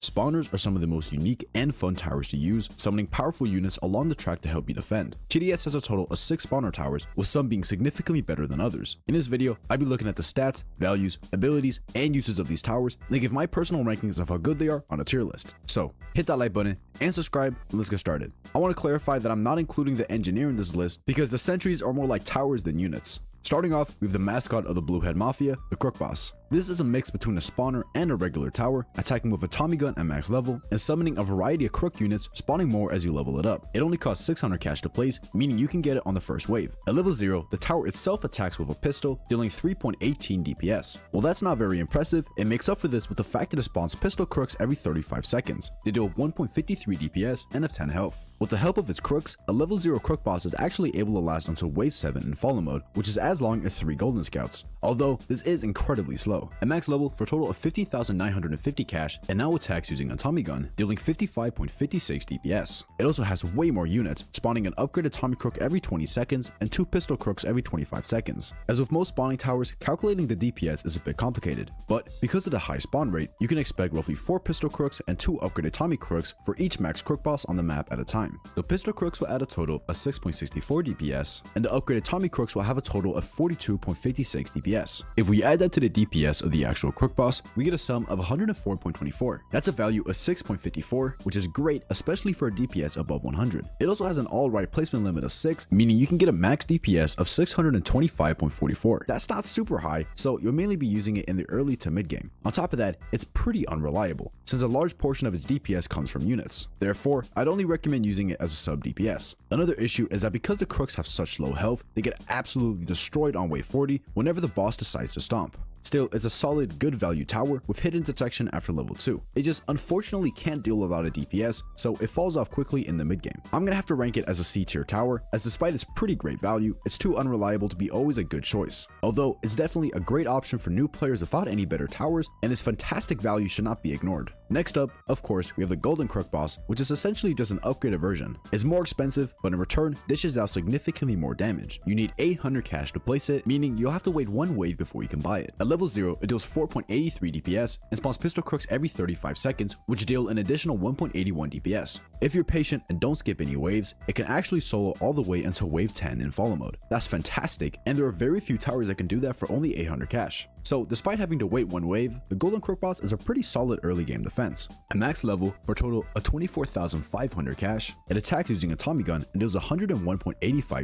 Spawners are some of the most unique and fun towers to use, summoning powerful units along the track to help you defend. TDS has a total of 6 spawner towers, with some being significantly better than others. In this video, I'll be looking at the stats, values, abilities, and uses of these towers, and give my personal rankings of how good they are on a tier list. So, hit that like button and subscribe, and let's get started. I want to clarify that I'm not including the engineer in this list because the sentries are more like towers than units. Starting off, we have the mascot of the Blue Head Mafia, the Crook Boss. This is a mix between a spawner and a regular tower, attacking with a Tommy gun at max level, and summoning a variety of crook units, spawning more as you level it up. It only costs 600 cash to place, meaning you can get it on the first wave. At level 0, the tower itself attacks with a pistol, dealing 3.18 DPS. While that's not very impressive, it makes up for this with the fact that it spawns pistol crooks every 35 seconds. They deal 1.53 DPS and have 10 health. With the help of its crooks, a level 0 crook boss is actually able to last until wave 7 in follow mode, which is as long as 3 golden scouts, although this is incredibly slow. At max level, for a total of 15,950 cash, and now attacks using a Tommy gun, dealing 55.56 DPS. It also has way more units, spawning an upgraded Tommy crook every 20 seconds and 2 pistol crooks every 25 seconds. As with most spawning towers, calculating the DPS is a bit complicated, but because of the high spawn rate, you can expect roughly 4 pistol crooks and 2 upgraded Tommy crooks for each max crook boss on the map at a time. The pistol crooks will add a total of 6.64 DPS, and the upgraded Tommy crooks will have a total of 42.56 DPS. If we add that to the DPS of the actual crook boss, we get a sum of 104.24. That's a value of 6.54, which is great, especially for a DPS above 100. It also has an alright placement limit of 6, meaning you can get a max DPS of 625.44. That's not super high, so you'll mainly be using it in the early to mid game. On top of that, it's pretty unreliable, since a large portion of its DPS comes from units. Therefore, I'd only recommend using it as a sub DPS. Another issue is that because the crooks have such low health, they get absolutely destroyed on wave 40 whenever the boss decides to stomp. Still, it's a solid, good value tower with hidden detection after level 2. It just unfortunately can't deal a lot of DPS, so it falls off quickly in the mid game. I'm gonna have to rank it as a C tier tower, as despite its pretty great value, it's too unreliable to be always a good choice. Although, it's definitely a great option for new players without any better towers, and its fantastic value should not be ignored. Next up, of course, we have the Golden Crook Boss, which is essentially just an upgraded version. It's more expensive, but in return, dishes out significantly more damage. You need 800 cash to place it, meaning you'll have to wait 1 wave before you can buy it. At level 0, it deals 4.83 DPS and spawns pistol crooks every 35 seconds, which deal an additional 1.81 DPS. If you're patient and don't skip any waves, it can actually solo all the way until wave 10 in follow mode. That's fantastic, and there are very few towers that can do that for only 800 cash. So despite having to wait 1 wave, the Golden Crook Boss is a pretty solid early game defense. At max level, for a total of 24,500 cash, it attacks using a Tommy gun and deals 101.85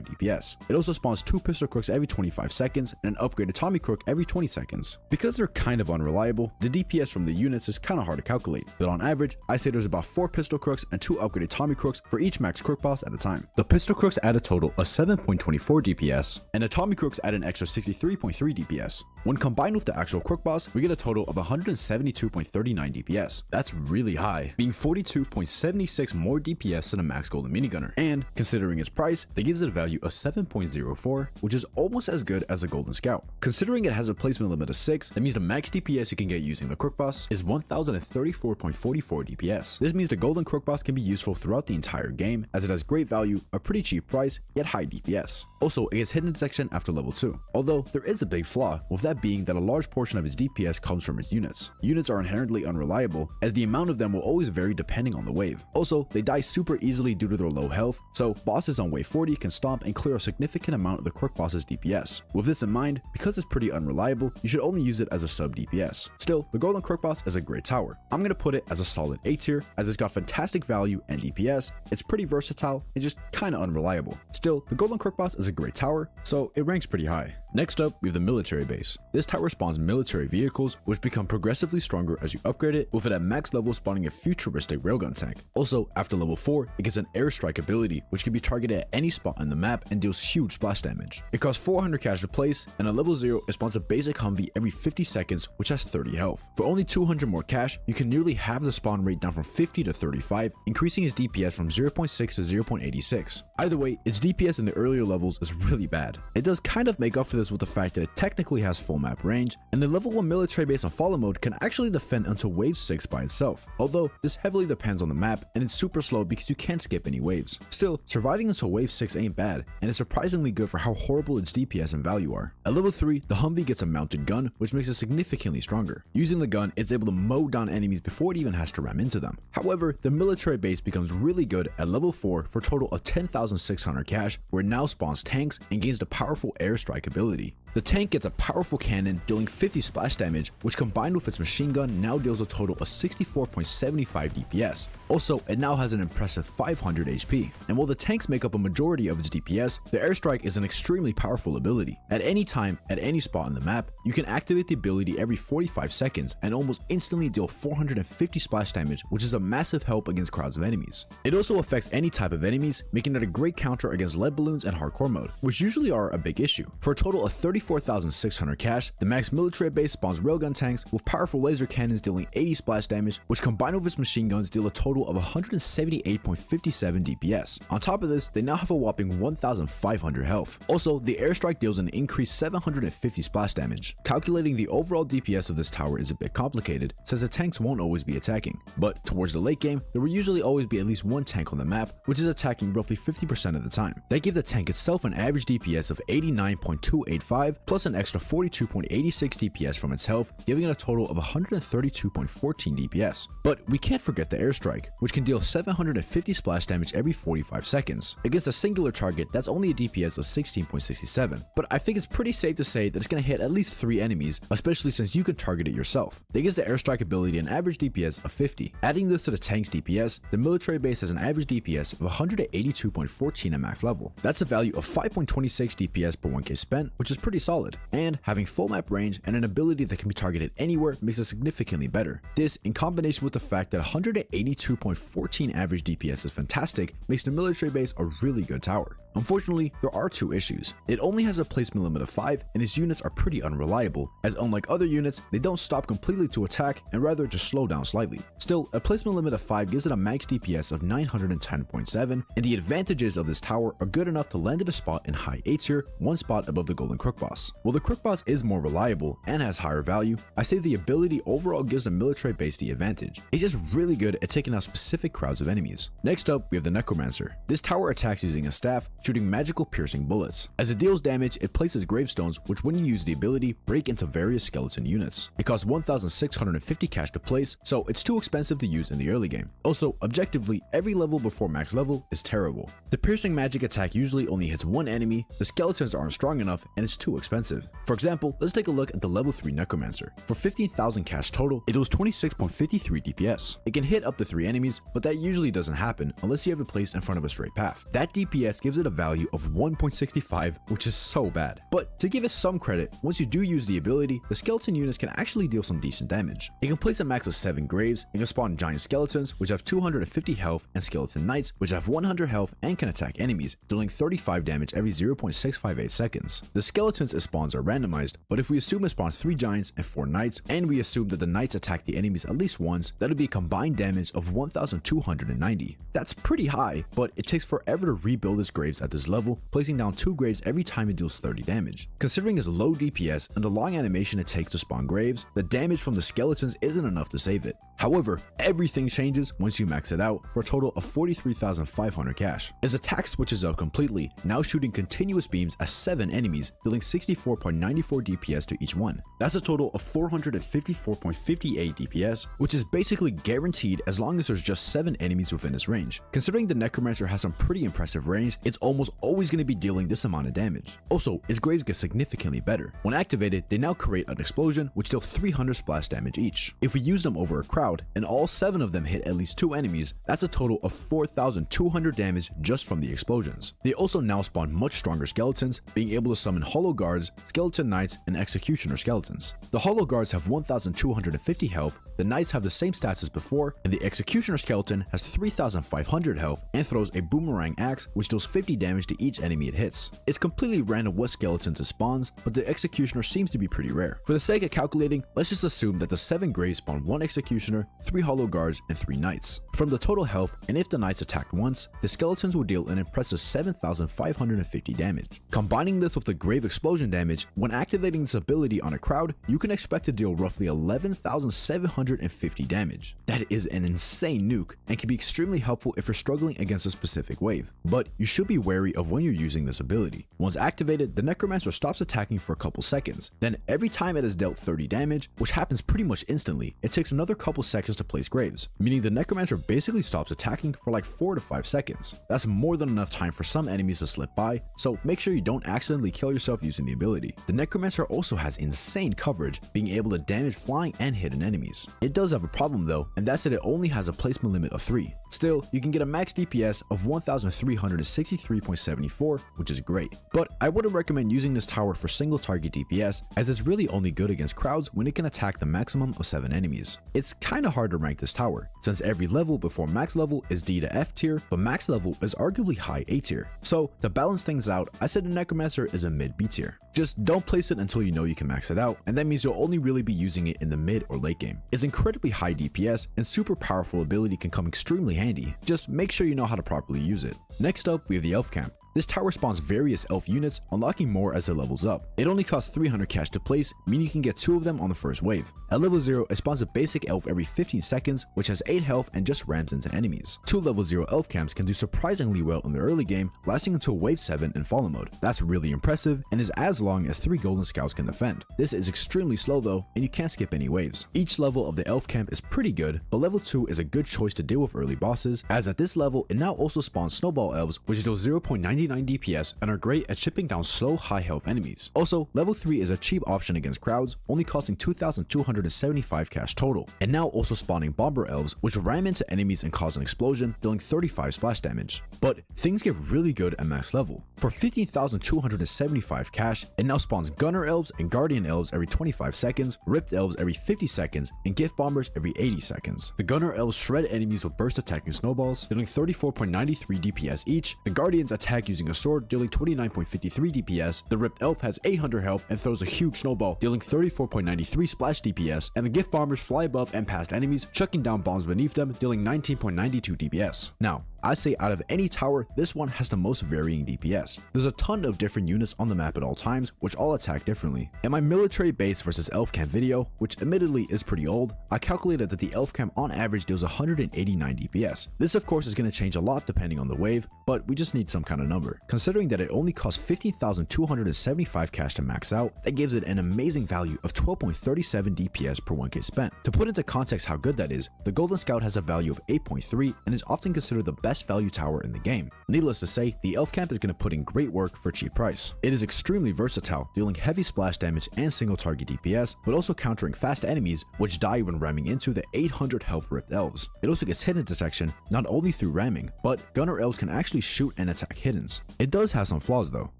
DPS. It also spawns 2 pistol crooks every 25 seconds and an upgraded Tommy crook every 20 seconds. Because they're kind of unreliable, the DPS from the units is kind of hard to calculate, but on average, I say there's about 4 pistol crooks and 2 upgraded Tommy crooks for each max crook boss at a time. The pistol crooks add a total of 7.24 DPS, and the Tommy crooks add an extra 63.3 DPS. When combined with the actual crook boss, we get a total of 172.39 DPS. That's really high, being 42.76 more DPS than a max golden minigunner, and considering its price, that gives it a value of 7.04, which is almost as good as a golden scout. Considering it has a placement limit of 6, that means the max DPS you can get using the crook boss is 1034.44 DPS. This means the golden crook boss can be useful throughout the entire game, as it has great value, a pretty cheap price, yet high DPS. Also, it gets hidden detection after level 2, although there is a big flaw, with that being that a large portion of its DPS comes from its units. Units are inherently unreliable, as the amount of them will always vary depending on the wave. Also, they die super easily due to their low health, so bosses on wave 40 can stomp and clear a significant amount of the crook boss's DPS. With this in mind, because it's pretty unreliable, you should only use it as a sub DPS. Still, the Golden Crook Boss is a great tower. I'm gonna put it as a solid A tier, as it's got fantastic value and DPS, it's pretty versatile, and just kinda unreliable. Still, the Golden Crook Boss is a great tower, so it ranks pretty high. Next up, we have the Military Base. This tower spawns military vehicles, which become progressively stronger as you upgrade it, with it at max level spawning a futuristic railgun tank. Also, after level 4, it gets an airstrike ability, which can be targeted at any spot on the map and deals huge splash damage. It costs 400 cash to place, and at level 0, it spawns a basic Humvee every 50 seconds, which has 30 health. For only 200 more cash, you can nearly halve the spawn rate down from 50 to 35, increasing its DPS from 0.6 to 0.86. Either way, its DPS in the earlier levels is really bad. It does kind of make up for this this with the fact that it technically has full map range, and the level 1 military base on follow mode can actually defend until wave 6 by itself, although this heavily depends on the map and it's super slow because you can't skip any waves. Still, surviving until wave 6 ain't bad, and it's surprisingly good for how horrible its DPS and value are. At level 3, the Humvee gets a mounted gun, which makes it significantly stronger. Using the gun, it's able to mow down enemies before it even has to ram into them. However, the military base becomes really good at level 4 for a total of 10,600 cash, where it now spawns tanks and gains the powerful airstrike ability. The tank gets a powerful cannon dealing 50 splash damage, which combined with its machine gun now deals a total of 64.75 DPS. Also, it now has an impressive 500 HP. And while the tanks make up a majority of its DPS, the airstrike is an extremely powerful ability. At any time, at any spot on the map, you can activate the ability every 45 seconds and almost instantly deal 450 splash damage, which is a massive help against crowds of enemies. It also affects any type of enemies, making it a great counter against lead balloons and hardcore mode, which usually are a big issue. For a total of 34,600 cash, the max military base spawns railgun tanks with powerful laser cannons dealing 80 splash damage, which combined with its machine guns deal a total of 178.57 DPS. On top of this, they now have a whopping 1,500 health. Also, the airstrike deals an increased 750 splash damage. Calculating the overall DPS of this tower is a bit complicated, since the tanks won't always be attacking. But towards the late game, there will usually always be at least one tank on the map, which is attacking roughly 50% of the time. They give the tank itself an average DPS of 89.285, plus an extra 42.86 DPS from its health, giving it a total of 132.14 DPS. But we can't forget the airstrike, which can deal 750 splash damage every 45 seconds. Against a singular target, that's only a DPS of 16.67, but I think it's pretty safe to say that it's going to hit at least 3 enemies, especially since you can target it yourself. That gives the airstrike ability an average DPS of 50. Adding this to the tank's DPS, the military base has an average DPS of 182.14 at max level. That's a value of 5.26 DPS per 1k spent, which is pretty solid, and having full map range and an ability that can be targeted anywhere makes it significantly better. This, in combination with the fact that 182.14 average DPS is fantastic, makes the military base a really good tower. Unfortunately, there are 2 issues. It only has a placement limit of 5, and its units are pretty unreliable, as unlike other units, they don't stop completely to attack and rather just slow down slightly. Still, a placement limit of 5 gives it a max DPS of 910.7, and the advantages of this tower are good enough to land at a spot in high A tier, 1 spot above the golden Crook Boss. While the Crook Boss is more reliable and has higher value, I say the ability overall gives the military base the advantage. It's just really good at taking out specific crowds of enemies. Next up, we have the Necromancer. This tower attacks using a staff, shooting magical piercing bullets. As it deals damage, it places gravestones, which when you use the ability, break into various skeleton units. It costs 1,650 cash to place, so it's too expensive to use in the early game. Also, objectively, every level before max level is terrible. The piercing magic attack usually only hits 1 enemy, the skeletons aren't strong enough, and it's too expensive. For example, let's take a look at the level 3 Necromancer. For 15,000 cash total, it does 26.53 DPS. It can hit up to 3 enemies, but that usually doesn't happen unless you have it placed in front of a straight path. That DPS gives it a value of 1.65, which is so bad. But to give it some credit, once you do use the ability, the skeleton units can actually deal some decent damage. It can place a max of 7 graves, and can spawn giant skeletons, which have 250 health, and skeleton knights, which have 100 health and can attack enemies, dealing 35 damage every 0.658 seconds. The skeletons it spawns are randomized, but if we assume it spawns 3 giants and 4 knights, and we assume that the knights attack the enemies at least once, that'll be a combined damage of 1,290. That's pretty high, but it takes forever to rebuild its graves at this level, placing down 2 graves every time it deals 30 damage. Considering its low DPS and the long animation it takes to spawn graves, the damage from the skeletons isn't enough to save it. However, everything changes once you max it out for a total of 43,500 cash. Its attack switches out completely, now shooting continuous beams at 7 enemies, dealing 64.94 DPS to each one. That's a total of 454.58 DPS, which is basically guaranteed as long as there's just 7 enemies within its range. Considering the Necromancer has some pretty impressive range, it's almost always going to be dealing this amount of damage. Also, its graves get significantly better. When activated, they now create an explosion which deal 300 splash damage each. If we use them over a crowd, and all 7 of them hit at least 2 enemies, that's a total of 4,200 damage just from the explosions. They also now spawn much stronger skeletons, being able to summon hollow guards, skeleton knights, and executioner skeletons. The hollow guards have 1,250 health, the knights have the same stats as before, and the executioner skeleton has 3,500 health and throws a boomerang axe which deals 50 damage to each enemy it hits. It's completely random what skeletons it spawns, but the executioner seems to be pretty rare. For the sake of calculating, let's just assume that the 7 graves spawn 1 executioner, 3 hollow guards, and 3 knights. From the total health, and if the knights attacked once, the skeletons will deal an impressive 7,550 damage. Combining this with the grave explosion damage, when activating this ability on a crowd, you can expect to deal roughly 11,750 damage. That is an insane nuke, and can be extremely helpful if you're struggling against a specific wave. But you should be wary of when you're using this ability. Once activated, the Necromancer stops attacking for a couple seconds. Then every time it has dealt 30 damage, which happens pretty much instantly, it takes another couple seconds to place graves, meaning the Necromancer basically stops attacking for like 4 to 5 seconds. That's more than enough time for some enemies to slip by, so make sure you don't accidentally kill yourself using the ability. The Necromancer also has insane coverage, being able to damage flying and hidden enemies. It does have a problem though, and that's that it only has a placement limit of 3. Still, you can get a max DPS of 1363.74, which is great. But I wouldn't recommend using this tower for single target DPS, as it's really only good against crowds when it can attack the maximum of 7 enemies. It's kinda hard to rank this tower, since every level before max level is D to F tier, but max level is arguably high A tier. So to balance things out, I said the Necromancer is a mid B tier. Just don't place it until you know you can max it out, and that means you'll only really be using it in the mid or late game. It's incredibly high DPS, and super powerful ability can come extremely handy. Just make sure you know how to properly use it. Next up, we have the Elf Camp. This tower spawns various elf units, unlocking more as it levels up. It only costs 300 cash to place, meaning you can get 2 of them on the first wave. At level 0, it spawns a basic elf every 15 seconds, which has 8 health and just rams into enemies. 2 level 0 elf camps can do surprisingly well in the early game, lasting until wave 7 in fallen mode. That's really impressive, and is as long as 3 golden scouts can defend. This is extremely slow though, and you can't skip any waves. Each level of the elf camp is pretty good, but level 2 is a good choice to deal with early bosses, as at this level it now also spawns snowball elves, which deal 0.99 DPS and are great at chipping down slow high health enemies. Also, level 3 is a cheap option against crowds, only costing 2,275 cash total, and now also spawning bomber elves, which ram into enemies and cause an explosion, dealing 35 splash damage. But things get really good at max level. For 15,275 cash, it now spawns gunner elves and guardian elves every 25 seconds, ripped elves every 50 seconds, and gift bombers every 80 seconds. The gunner elves shred enemies with burst attacking snowballs, dealing 34.93 DPS each. The guardians attack using a sword, dealing 29.53 DPS, the ripped elf has 800 health and throws a huge snowball, dealing 34.93 splash DPS, and the gift bombers fly above and past enemies, chucking down bombs beneath them, dealing 19.92 DPS. Now, I say out of any tower, this one has the most varying DPS. There's a ton of different units on the map at all times, which all attack differently. In my military base versus elf camp video, which admittedly is pretty old, I calculated that the elf camp on average deals 189 DPS. This of course is going to change a lot depending on the wave, but we just need some kind of number. Considering that it only costs 15,275 cash to max out, that gives it an amazing value of 12.37 DPS per 1k spent. To put into context how good that is, the Golden Scout has a value of 8.3 and is often considered the best value tower in the game. Needless to say, the elf camp is going to put in great work for cheap price. It is extremely versatile, dealing heavy splash damage and single target DPS, but also countering fast enemies which die when ramming into the 800 health ripped elves. It also gets hidden detection not only through ramming, but gunner elves can actually shoot and attack hiddens. It does have some flaws though.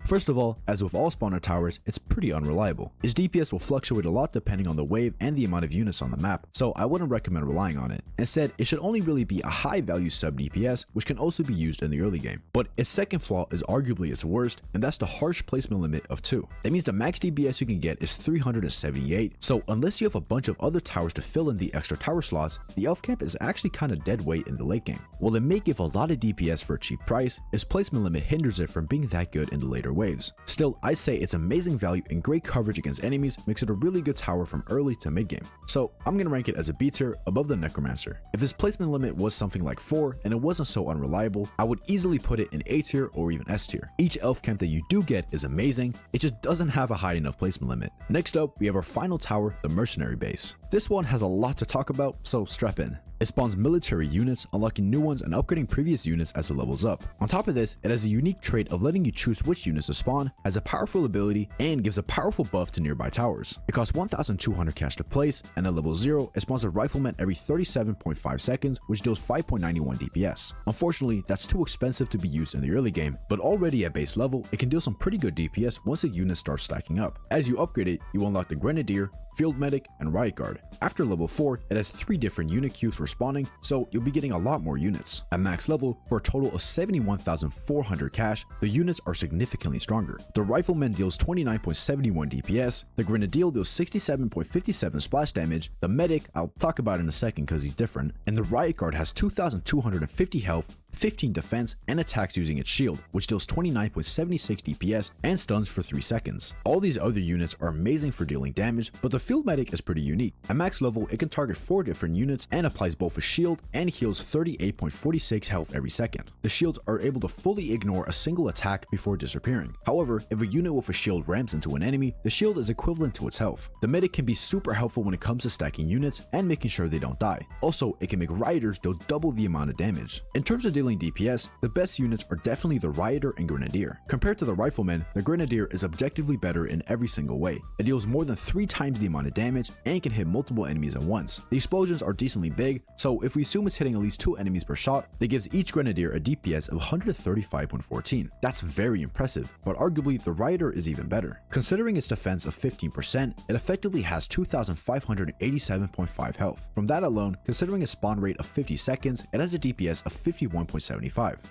First of all, as with all spawner towers, it's pretty unreliable. Its DPS will fluctuate a lot depending on the wave and the amount of units on the map, so I wouldn't recommend relying on it. Instead, it should only really be a high value sub DPS, which can also be used in the early game. But its second flaw is arguably its worst, and that's the harsh placement limit of 2. That means the max DPS you can get is 378, so unless you have a bunch of other towers to fill in the extra tower slots, the elf camp is actually kinda dead weight in the late game. While it may give a lot of DPS for a cheap price, its placement limit hinders it from being that good in the later waves. Still, I'd say its amazing value and great coverage against enemies makes it a really good tower from early to mid game. So I'm gonna rank it as a B tier above the Necromancer. If its placement limit was something like 4 and it wasn't so unreliable, I would easily put it in A tier or even S tier. Each elf camp that you do get is amazing, it just doesn't have a high enough placement limit. Next up, we have our final tower, the Mercenary Base. This one has a lot to talk about, so strap in. It spawns military units, unlocking new ones and upgrading previous units as it levels up. On top of this, it has a unique trait of letting you choose which units to spawn, has a powerful ability, and gives a powerful buff to nearby towers. It costs 1,200 cash to place, and at level 0, it spawns a rifleman every 37.5 seconds, which deals 5.91 DPS. Unfortunately, that's too expensive to be used in the early game, but already at base level, it can deal some pretty good DPS once the unit starts stacking up. As you upgrade it, you unlock the Grenadier, Field Medic, and Riot Guard. After level 4, it has 3 different unit queues for for spawning, so you'll be getting a lot more units. At max level, for a total of 71,400 cash, the units are significantly stronger. The Rifleman deals 29.71 DPS, the Grenadier deals 67.57 splash damage, the Medic, I'll talk about in a second because he's different, and the Riot Guard has 2,250 health, 15 defense, and attacks using its shield, which deals 29.76 DPS and stuns for 3 seconds. All these other units are amazing for dealing damage, but the Field Medic is pretty unique. At max level, it can target 4 different units and applies both a shield and heals 38.46 health every second. The shields are able to fully ignore a single attack before disappearing. However, if a unit with a shield ramps into an enemy, the shield is equivalent to its health. The Medic can be super helpful when it comes to stacking units and making sure they don't die. Also, it can make Rioters deal double the amount of damage. In terms of dealing DPS, the best units are definitely the Rioter and Grenadier. Compared to the Rifleman, the Grenadier is objectively better in every single way. It deals more than 3 times the amount of damage and can hit multiple enemies at once. The explosions are decently big, so if we assume it's hitting at least 2 enemies per shot, that gives each Grenadier a DPS of 135.14. That's very impressive, but arguably the Rioter is even better. Considering its defense of 15%, it effectively has 2,587.5 health. From that alone, considering a spawn rate of 50 seconds, it has a DPS of 51.75.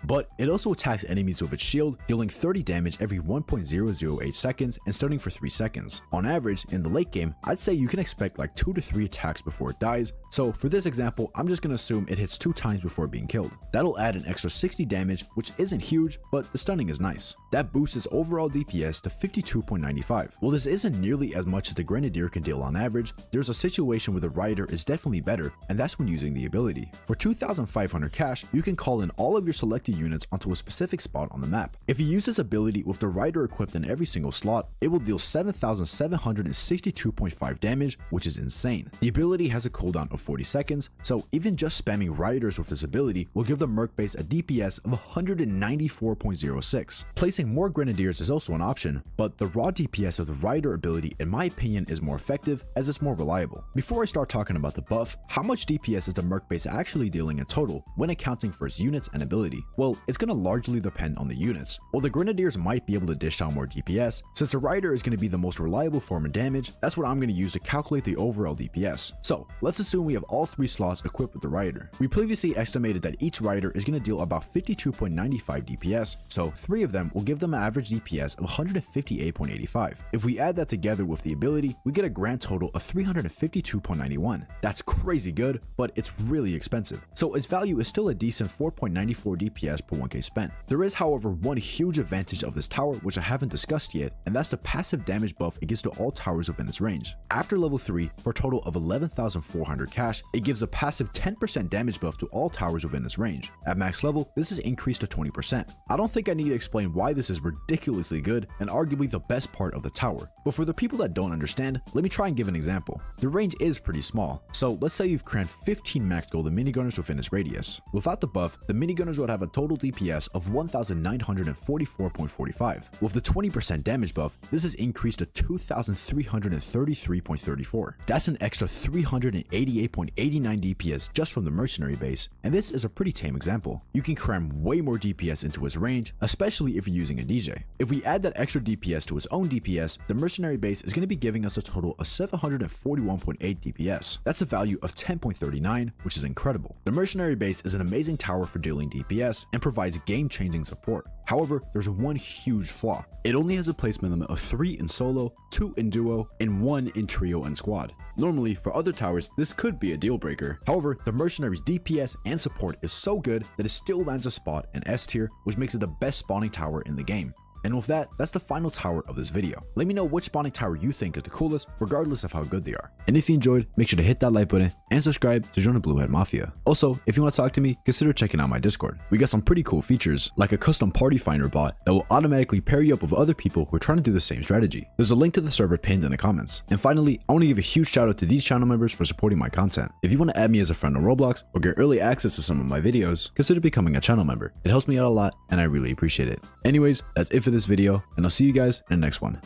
But it also attacks enemies with its shield, dealing 30 damage every 1.008 seconds and stunning for 3 seconds. On average, in the late game, I'd say you can expect like 2 to 3 attacks before it dies, so for this example, I'm just gonna assume it hits 2 times before being killed. That'll add an extra 60 damage, which isn't huge, but the stunning is nice. That boosts its overall DPS to 52.95. While this isn't nearly as much as the Grenadier can deal on average, there's a situation where the Rioter is definitely better, and that's when using the ability. For 2,500 cash, you can call in all of your selected units onto a specific spot on the map. If you use this ability with the Rioter equipped in every single slot, it will deal 7,762.5 damage, which is insane. The ability has a cooldown of 40 seconds, so even just spamming Rioters with this ability will give the Merc base a DPS of 194.06. Placing more Grenadiers is also an option, but the raw DPS of the Rioter ability in my opinion is more effective as it's more reliable. Before I start talking about the buff, how much DPS is the Merc base actually dealing in total when accounting for its units and ability? Well, it's going to largely depend on the units. While the Grenadiers might be able to dish out more DPS, since the Rioter is going to be the most reliable form of damage, that's what I'm going to use to calculate the overall DPS. So let's assume we have all 3 slots equipped with the Rioter. We previously estimated that each Rioter is going to deal about 52.95 DPS, so 3 of them will give them an average DPS of 158.85. If we add that together with the ability, we get a grand total of 352.91. That's crazy good, but it's really expensive. So its value is still a decent 4.94 DPS per 1k spent. There is, however, one huge advantage of this tower which I haven't discussed yet, and that's the passive damage buff it gives to all towers within its range. After level 3, for a total of 11,400 cash, it gives a passive 10% damage buff to all towers within its range. At max level, this is increased to 20%. I don't think I need to explain why this is ridiculously good and arguably the best part of the tower, but for the people that don't understand, let me try and give an example. The range is pretty small, so let's say you've crammed 15 max golden minigunners within its radius. Without the buff, the minigunners would have a total DPS of 1,944.45. With the 20% damage buff, this is increased to 2,333.34. That's an extra 388.89 DPS just from the Mercenary Base, and this is a pretty tame example. You can cram way more DPS into its range, especially if you're using a DJ. If we add that extra DPS to its own DPS, the Mercenary Base is going to be giving us a total of 741.8 DPS. That's a value of 10.39, which is incredible. The Mercenary Base is an amazing tower for dealing DPS and provides game-changing support. However, there's one huge flaw. It only has a placement limit of 3 in solo, 2 in duo, and 1 in trio and squad. Normally, for other towers, this could be a deal breaker. However, the Mercenary's DPS and support is so good that it still lands a spot in S tier, which makes it the best spawning tower in the game. And with that, that's the final tower of this video. Let me know which spawning tower you think is the coolest, regardless of how good they are. And if you enjoyed, make sure to hit that like button and subscribe to join the Blue Head Mafia. Also, if you want to talk to me, consider checking out my Discord. We got some pretty cool features, like a custom party finder bot that will automatically pair you up with other people who are trying to do the same strategy. There's a link to the server pinned in the comments. And finally, I want to give a huge shout out to these channel members for supporting my content. If you want to add me as a friend on Roblox or get early access to some of my videos, consider becoming a channel member. It helps me out a lot and I really appreciate it. Anyways, that's it for this video, and I'll see you guys in the next one.